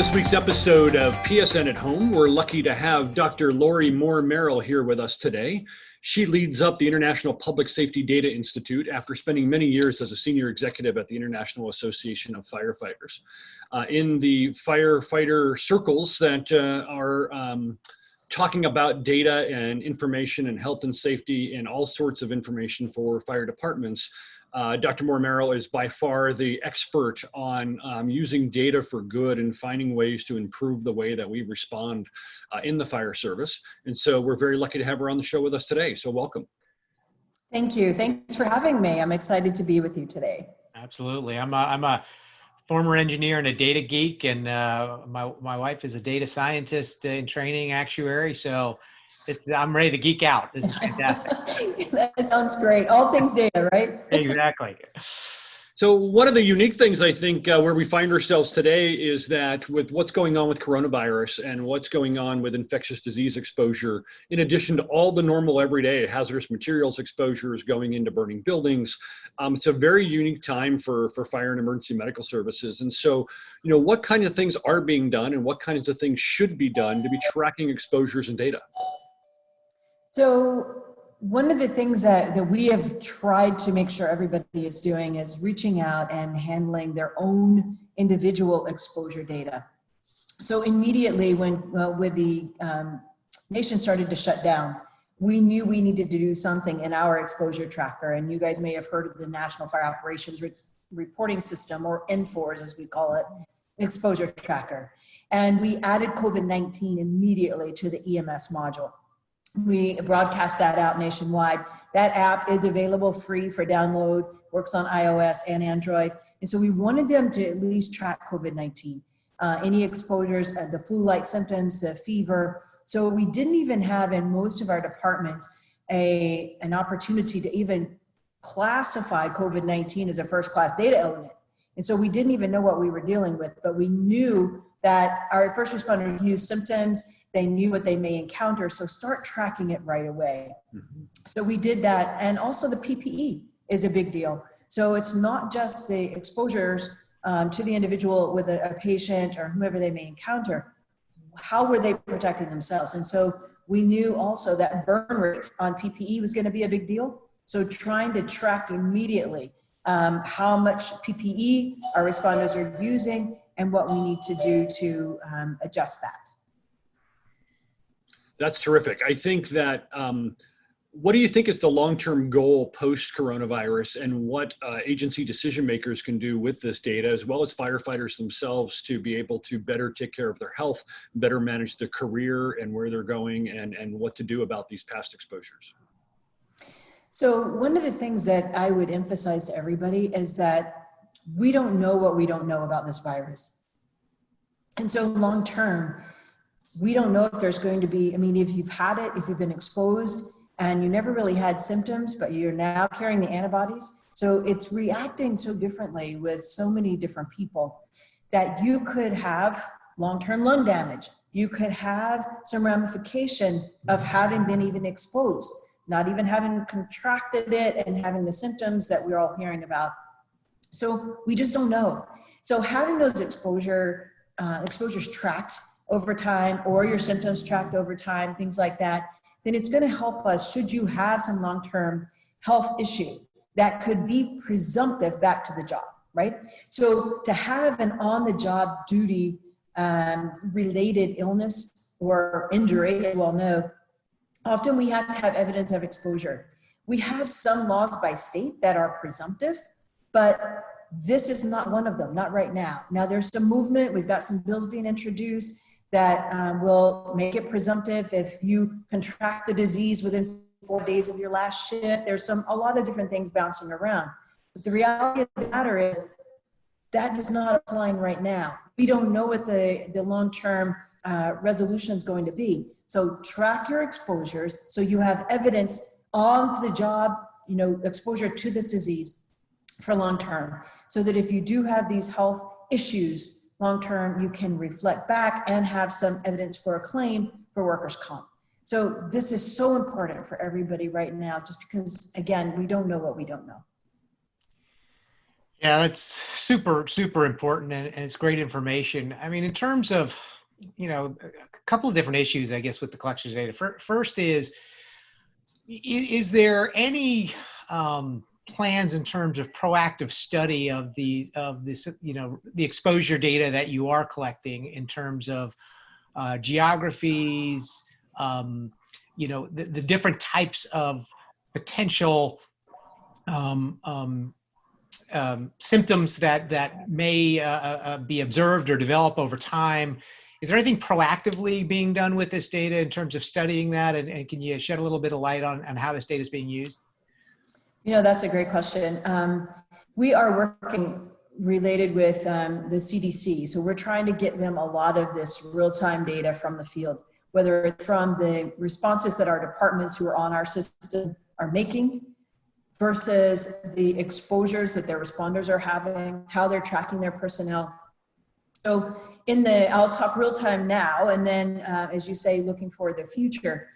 this week's episode of PSN at Home. We're lucky to have Dr. Lori Moore-Merrell here with us today. She leads up the International Public Safety Data Institute after spending many years as a senior executive at the International Association of Firefighters. In the firefighter circles that are talking about data and information and health and safety and all sorts of information for fire departments, Dr. Moore-Merrell is by far the expert on using data for good and finding ways to improve the way that we respond in the fire service. And so we're very lucky to have her on the show with us today. So welcome. Thank you. Thanks for having me. I'm excited to be with you today. Absolutely. I'm a former engineer and a data geek, and my wife is a data scientist in training, actuary. So I'm ready to geek out. This is fantastic. That sounds great. All things data, right? Exactly. So one of the unique things I think where we find ourselves today is that with what's going on with coronavirus and what's going on with infectious disease exposure, in addition to all the normal everyday hazardous materials exposures going into burning buildings, it's a very unique time for fire and emergency medical services. And so, what kind of things are being done and what kinds of things should be done to be tracking exposures and data? So one of the things that we have tried to make sure everybody is doing is reaching out and handling their own individual exposure data. So immediately when with the nation started to shut down, we knew we needed to do something in our exposure tracker. And you guys may have heard of the National Fire Operations Reporting System, or NFORS as we call it, exposure tracker. And we added COVID-19 immediately to the EMS module. We broadcast that out nationwide. That app is available free for download, works on iOS and Android. And so we wanted them to at least track COVID-19, any exposures, the flu-like symptoms, the fever. So we didn't even have in most of our departments an opportunity to even classify COVID-19 as a first-class data element. And so we didn't even know what we were dealing with, but we knew that our first responders knew symptoms. They knew what they may encounter, so start tracking it right away. Mm-hmm. So we did that, and also the PPE is a big deal. So it's not just the exposures to the individual with a patient or whomever they may encounter. How were they protecting themselves? And so we knew also that burn rate on PPE was going to be a big deal. So trying to track immediately how much PPE our responders are using and what we need to do to adjust that. That's terrific. I think that, what do you think is the long-term goal post-coronavirus, and what agency decision makers can do with this data, as well as firefighters themselves, to be able to better take care of their health, better manage their career and where they're going, and what to do about these past exposures? So one of the things that I would emphasize to everybody is that we don't know what we don't know about this virus. And so long-term, we don't know if there's going to be, if you've had it, if you've been exposed and you never really had symptoms, but you're now carrying the antibodies. So it's reacting so differently with so many different people that you could have long-term lung damage. You could have some ramification of having been even exposed, not even having contracted it and having the symptoms that we're all hearing about. So we just don't know. So having those exposures tracked over time, or your symptoms tracked over time, things like that, then it's going to help us should you have some long-term health issue that could be presumptive back to the job, right? So to have an on-the-job duty related illness or injury, you all know, often we have to have evidence of exposure. We have some laws by state that are presumptive, but this is not one of them, not right now. Now there's some movement. We've got some bills being introduced that will make it presumptive if you contract the disease within 4 days of your last shift. There's a lot of different things bouncing around. But the reality of the matter is that is not applying right now. We don't know what the long-term resolution is going to be. So track your exposures so you have evidence of the job, exposure to this disease for long-term, so that if you do have these health issues long-term, you can reflect back and have some evidence for a claim for workers' comp. So this is so important for everybody right now, just because, again, we don't know what we don't know. Yeah, that's super, super important, and it's great information. I mean, in terms of, a couple of different issues, I guess, with the collection of data. First is there any plans in terms of proactive study of this, the exposure data that you are collecting in terms of geographies, the different types of potential um, um, symptoms that may be observed or develop over time. Is there anything proactively being done with this data in terms of studying that? And can you shed a little bit of light on how this data is being used? That's a great question. We are working related with the CDC. So we're trying to get them a lot of this real-time data from the field, whether it's from the responses that our departments who are on our system are making versus the exposures that their responders are having, how they're tracking their personnel. So I'll talk real time now, and then as you say, looking for the future.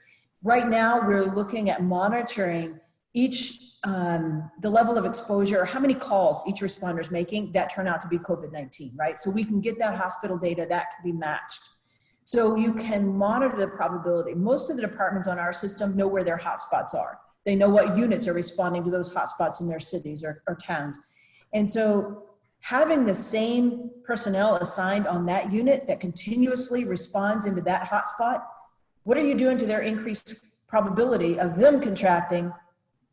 Right now, we're looking at monitoring the level of exposure, how many calls each responder is making that turn out to be COVID-19, right? So we can get that hospital data that can be matched. So you can monitor the probability. Most of the departments on our system know where their hotspots are. They know what units are responding to those hotspots in their cities or towns. And so having the same personnel assigned on that unit that continuously responds into that hotspot, what are you doing to their increased probability of them contracting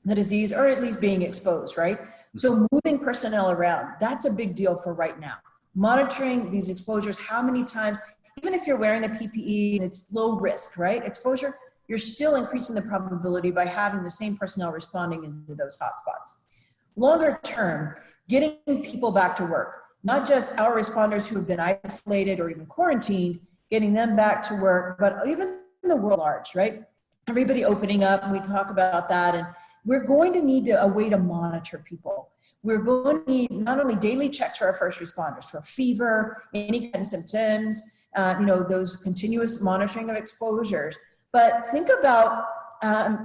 the disease or at least being exposed, right? So moving personnel around, that's a big deal for right now. Monitoring these exposures, how many times, even if you're wearing the PPE and it's low risk, right? Exposure, you're still increasing the probability by having the same personnel responding into those hotspots. Longer term, getting people back to work, not just our responders who have been isolated or even quarantined, getting them back to work, but even the world at large, right? Everybody opening up, and we talk about that, and we're going to need a way to monitor people. We're going to need not only daily checks for our first responders for fever, any kind of symptoms, those continuous monitoring of exposures. But think about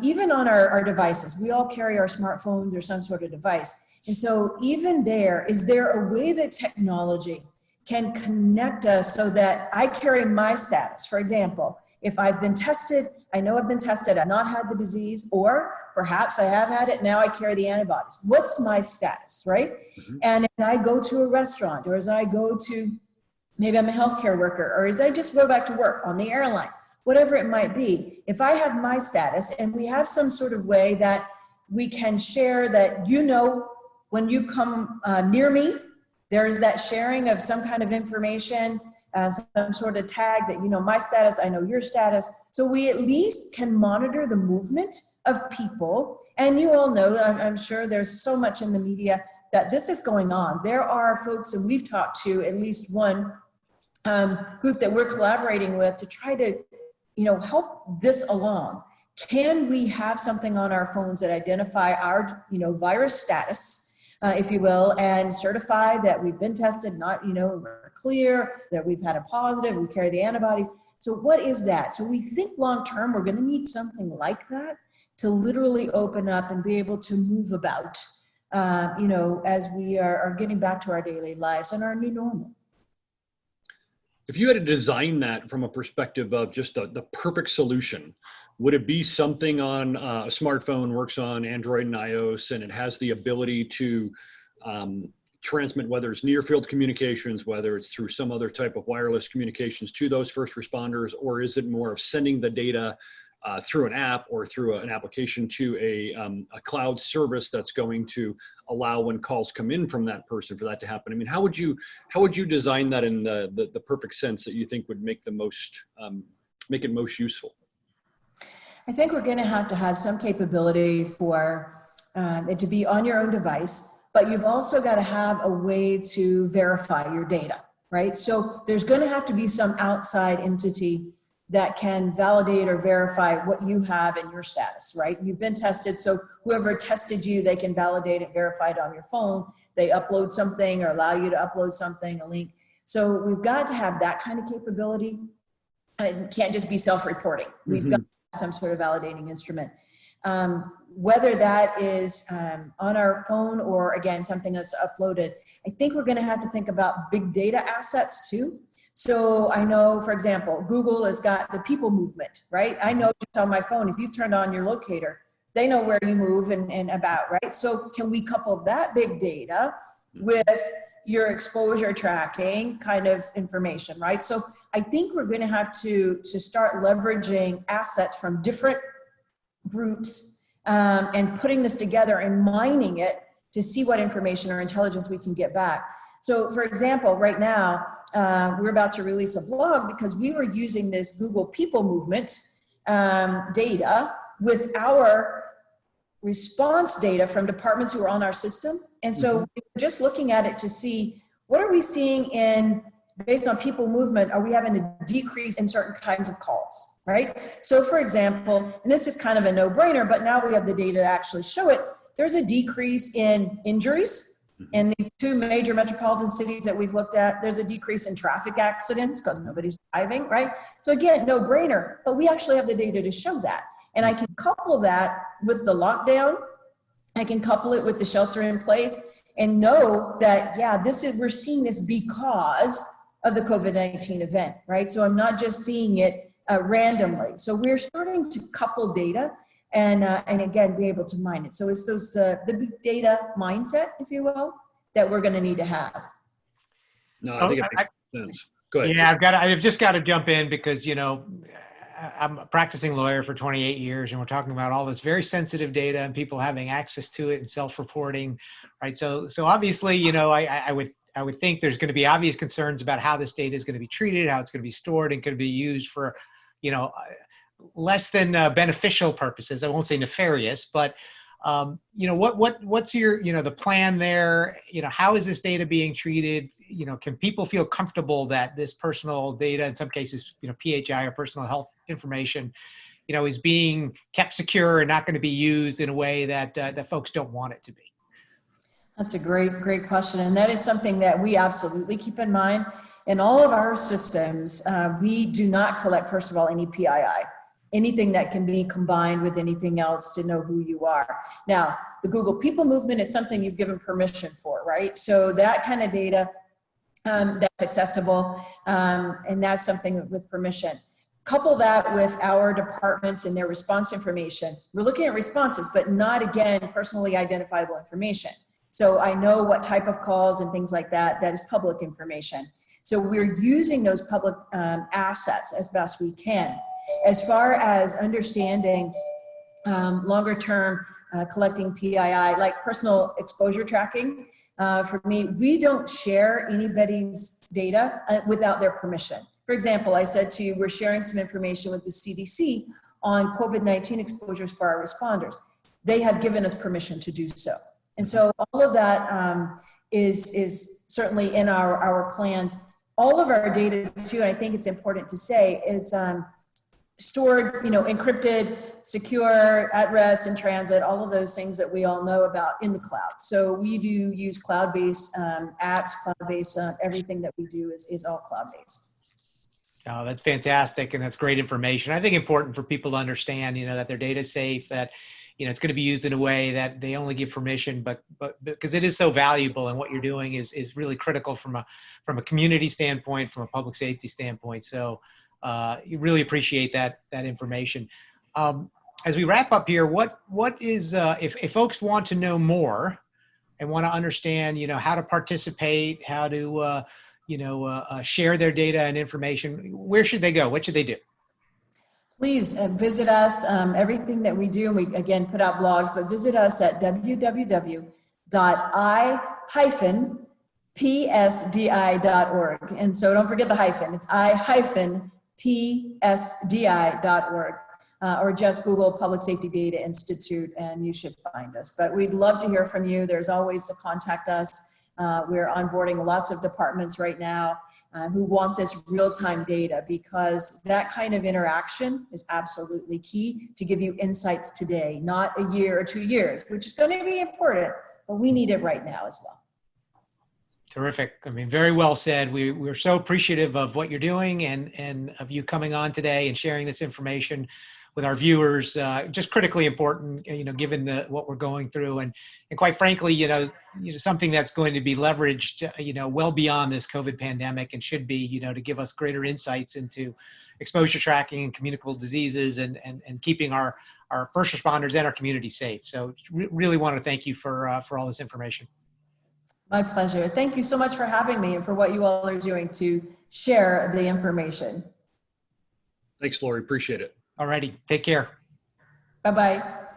even on our devices, we all carry our smartphones or some sort of device. And so even there, is there a way that technology can connect us so that I carry my status? For example, if I've been tested, I know I've been tested, I've not had the disease, or perhaps I have had it, now I carry the antibodies. What's my status, right? Mm-hmm. And as I go to a restaurant, or as I go to, maybe I'm a healthcare worker, or as I just go back to work on the airlines, whatever it might be, if I have my status and we have some sort of way that we can share that, when you come near me, there's that sharing of some kind of information, some sort of tag that my status, I know your status. So we at least can monitor the movement of people. And you all know, I'm sure there's so much in the media that this is going on. There are folks, and we've talked to at least one group that we're collaborating with to try to help this along. Can we have something on our phones that identify our, virus status, if you will, and certify that we've been tested, not, we're clear, that we've had a positive, we carry the antibodies. So what is that? So we think long-term, we're going to need something like that to literally open up and be able to move about, as we are getting back to our daily lives and our new normal. If you had to design that from a perspective of just the perfect solution, would it be something on a smartphone, works on Android and iOS, and it has the ability to transmit, whether it's near field communications, whether it's through some other type of wireless communications to those first responders, or is it more of sending the data through an app or through an application to a cloud service that's going to allow when calls come in from that person for that to happen? I mean, how would you design that in the perfect sense that you think would make the most make it most useful? I think we're going to have some capability for it to be on your own device, but you've also got to have a way to verify your data, right? So there's going to have to be some outside entity that can validate or verify what you have in your status, right? You've been tested, so whoever tested you, they can validate it, verify it on your phone. They upload something or allow you to upload something, a link. So we've got to have that kind of capability. It can't just be self-reporting. We've got some sort of validating instrument. Whether that is on our phone or, again, something that's uploaded, I think we're going to have to think about big data assets too. So I know, for example, Google has got the people movement, right? I know just on my phone, if you turned on your locator, they know where you move and about, right? So can we couple that big data with your exposure tracking kind of information, right? So I think we're going to have to start leveraging assets from different groups and putting this together and mining it to see what information or intelligence we can get back. So for example, right now, we're about to release a blog because we were using this Google People Movement data with our response data from departments who are on our system. And so we're just looking at it to see what are we seeing in, based on people movement, are we having a decrease in certain kinds of calls, right? So for example, and this is kind of a no-brainer, but now we have the data to actually show it, there's a decrease in injuries. In these two major metropolitan cities that we've looked at, there's a decrease in traffic accidents because nobody's driving, right? So again, no brainer, but we actually have the data to show that. And I can couple that with the lockdown. I can couple it with the shelter in place and know that, yeah, we're seeing this because of the COVID-19 event, right? So I'm not just seeing it randomly. So we're starting to couple data and again, be able to mine it. So it's the big data mindset, if you will, that we're going to need to have. No, I think it makes sense. Go ahead. Yeah, I've just got to jump in because, you know, I'm a practicing lawyer for 28 years and we're talking about all this very sensitive data and people having access to it and self-reporting, right? So obviously, you know, I would think there's going to be obvious concerns about how this data is going to be treated, how it's going to be stored and could be used for, you know, less than beneficial purposes. I won't say nefarious, but you know, what's your, you know, the plan there? You know, how is this data being treated? You know, can people feel comfortable that this personal data, in some cases, you know, PHI or personal health information, you know, is being kept secure and not going to be used in a way that that folks don't want it to be? That's a great question. And that is something that we absolutely keep in mind. In all of our systems, we do not collect, first of all, any PII. Anything that can be combined with anything else to know who you are. Now, the Google People Movement is something you've given permission for, right? So that kind of data that's accessible, and that's something with permission. Couple that with our departments and their response information. We're looking at responses, but not, again, personally identifiable information. So I know what type of calls and things like that, that is public information. So we're using those public assets as best we can. As far as understanding longer term collecting PII, like personal exposure tracking, for me, we don't share anybody's data without their permission. For example, I said to you, we're sharing some information with the CDC on COVID-19 exposures for our responders. They have given us permission to do so. And so all of that is certainly in our plans. All of our data too, I think it's important to say, is stored, you know, encrypted, secure, at rest, in transit, all of those things that we all know about in the cloud. So we do use cloud-based apps, cloud-based, everything that we do is all cloud-based. Oh, that's fantastic. And that's great information. I think important for people to understand, you know, that their data is safe, that, you know, it's going to be used in a way that they only give permission, but because it is so valuable and what you're doing is really critical from a community standpoint, from a public safety standpoint. So you really appreciate that information. As we wrap up here, what is, if folks want to know more and want to understand, you know, how to participate, how to, you know, share their data and information, where should they go? What should they do? Please visit us. Everything that we do, and we again put out blogs, but visit us at www.i-psdi.org. And so don't forget the hyphen, it's i-psdi.org. Or just Google Public Safety Data Institute and you should find us. But we'd love to hear from you. There's always to contact us. We're onboarding lots of departments right now who want this real-time data, because that kind of interaction is absolutely key to give you insights today, not a year or 2 years, which is going to be important, but we need it right now as well. Terrific. I mean, very well said. We're so appreciative of what you're doing and of you coming on today and sharing this information with our viewers, just critically important, given what we're going through, and quite frankly, something that's going to be leveraged, well beyond this COVID pandemic, and should be, to give us greater insights into exposure tracking and communicable diseases, and keeping our first responders and our community safe. So really want to thank you for all this information. My pleasure. Thank you so much for having me and for what you all are doing to share the information. Thanks, Lori. Appreciate it. All righty. Take care. Bye-bye.